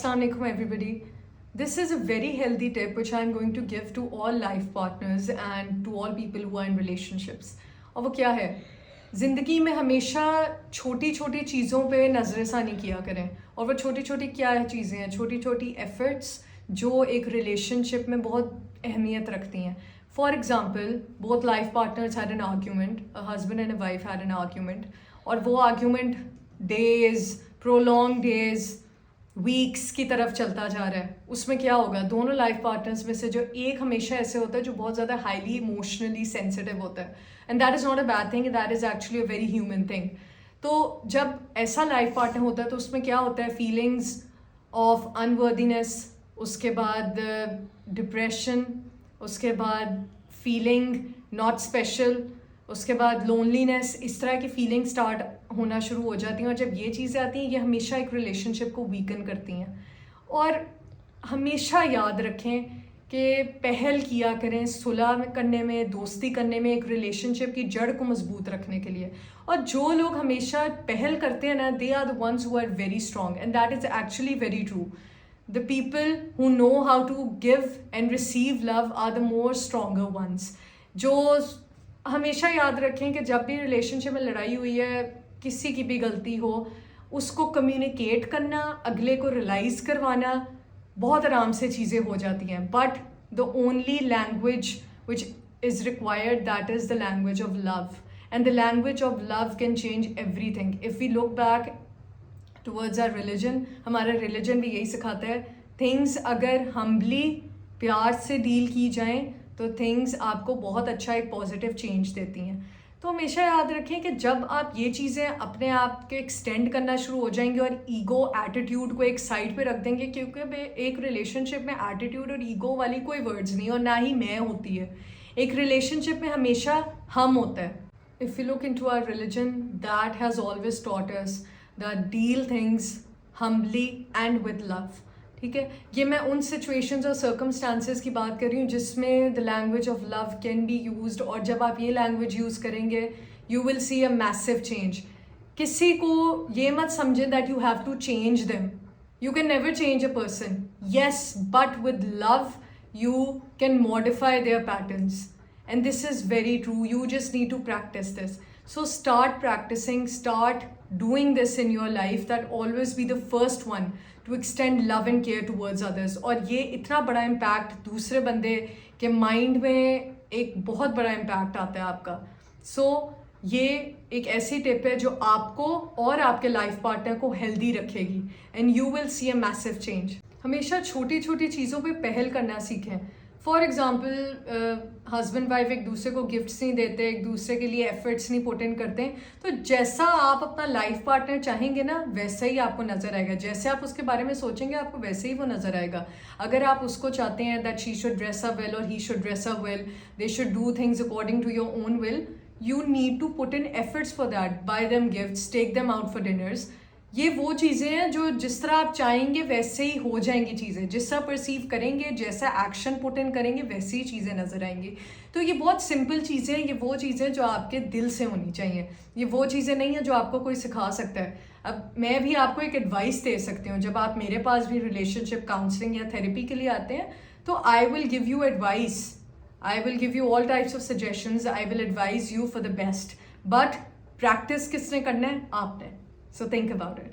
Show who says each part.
Speaker 1: Assalamualaikum everybody. This is a very healthy tip which I'm going to give to all life partners and to all people who are in relationships. और वो क्या है, ज़िंदगी में हमेशा छोटी छोटी चीज़ों पे नज़रसानी किया करें. और वो छोटी छोटी क्या है चीज़ें हैं, छोटी छोटी एफर्ट्स जो एक रिलेशनशिप में बहुत अहमियत रखती हैं. For example, both life partners had an argument, a husband and a wife had an argument, और वो argument days, prolong days, weeks की तरफ चलता जा रहा है. उसमें क्या होगा, दोनों लाइफ पार्टनर्स में से जो एक हमेशा ऐसे होता है जो बहुत ज़्यादा हाईली इमोशनली सेंसिटिव होता है, and that is not a bad thing, that is actually a very human thing. तो जब ऐसा लाइफ पार्टनर होता है तो उसमें क्या होता है, फीलिंग्स ऑफ अनवर्दीनेस, उसके बाद डिप्रेशन, उसके बाद फीलिंग नॉट स्पेशल, उसके बाद लोनलीनेस, इस तरह की फीलिंग स्टार्ट होना शुरू हो जाती हैं. और जब ये चीज़ें आती हैं ये हमेशा एक रिलेशनशिप को वीकन करती हैं. और हमेशा याद रखें कि पहल किया करें सुलह करने में, दोस्ती करने में, एक रिलेशनशिप की जड़ को मजबूत रखने के लिए. और जो लोग हमेशा पहल करते हैं ना, they are the ones who are very strong, and that is actually very true. The people who know how to give and receive love are the more stronger ones. जो हमेशा याद रखें कि जब भी रिलेशनशिप में लड़ाई हुई है, किसी की भी गलती हो, उसको कम्युनिकेट करना, अगले को रियलाइज़ करवाना, बहुत आराम से चीज़ें हो जाती हैं. But the only language which is required, that is the language of love, and the language of love can change every thing. If we look back towards our religion, हमारा रिलीजन भी यही सिखाता है, थिंग्स अगर humbly प्यार से deal की जाएं तो थिंग्स आपको बहुत अच्छा एक पॉजिटिव चेंज देती हैं. तो हमेशा याद रखें कि जब आप ये चीज़ें अपने आप के एक्सटेंड करना शुरू हो जाएंगे और ईगो एटीट्यूड को एक साइड पे रख देंगे, क्योंकि एक रिलेशनशिप में एटीट्यूड और ईगो वाली कोई वर्ड्स नहीं और ना ही मैं होती है. एक रिलेशनशिप में हमेशा हम होता है. If you look into our religion, that has always taught us that deal things humbly and with love. ठीक है, ये मैं उन सिचुएशंस और सर्कमस्टांसेस की बात कर रही हूँ जिसमें the language of love can be used. और जब आप ये लैंग्वेज यूज़ करेंगे, you will see a massive change. किसी को ये मत समझें that you have to change them. You can never change a person, yes, but with love you can modify their patterns, and this is very true. You just need to practice this. So start practicing, start doing this in your life. That always be the first one to extend love and care towards others. और ये इतना बड़ा impact दूसरे बंदे के mind में एक बहुत बड़ा impact आता है आपका. So ये एक ऐसी टिप है जो आपको और आपके लाइफ पार्टनर को हेल्दी रखेगी, and you will see a massive change. हमेशा छोटी छोटी चीज़ों पे पहल करना सीखें. फॉर एग्ज़ाम्पल, हस्बैंड वाइफ एक दूसरे को गिफ्ट्स नहीं देते, एक दूसरे के लिए एफर्ट्स नहीं पुट इन करते, तो जैसा आप अपना लाइफ पार्टनर चाहेंगे ना, वैसा ही आपको नज़र आएगा. जैसे आप उसके बारे में सोचेंगे, आपको वैसे ही वो नज़र आएगा. अगर आप उसको चाहते हैं that she should dress up well or he should dress up well, they should do things according to your own will, you need to put in efforts for that. Buy them gifts, take them out for dinners. ये वो चीज़ें हैं जो जिस तरह आप चाहेंगे वैसे ही हो जाएंगी चीज़ें. जिस तरह परसीव करेंगे, जैसा एक्शन पुट इन करेंगे, वैसे ही चीज़ें नज़र आएंगी. तो ये बहुत सिंपल चीज़ें हैं, ये वो चीज़ें जो आपके दिल से होनी चाहिए. ये वो चीज़ें नहीं हैं जो आपको कोई सिखा सकता है. अब मैं भी आपको एक एडवाइस दे सकती हूँ. जब आप मेरे पास भी रिलेशनशिप काउंसलिंग या थेरेपी के लिए आते हैं, तो I will give you advice. I will give you all types of suggestions. I will advise you for the best. But practice किसने करना है? आपने. So think about it.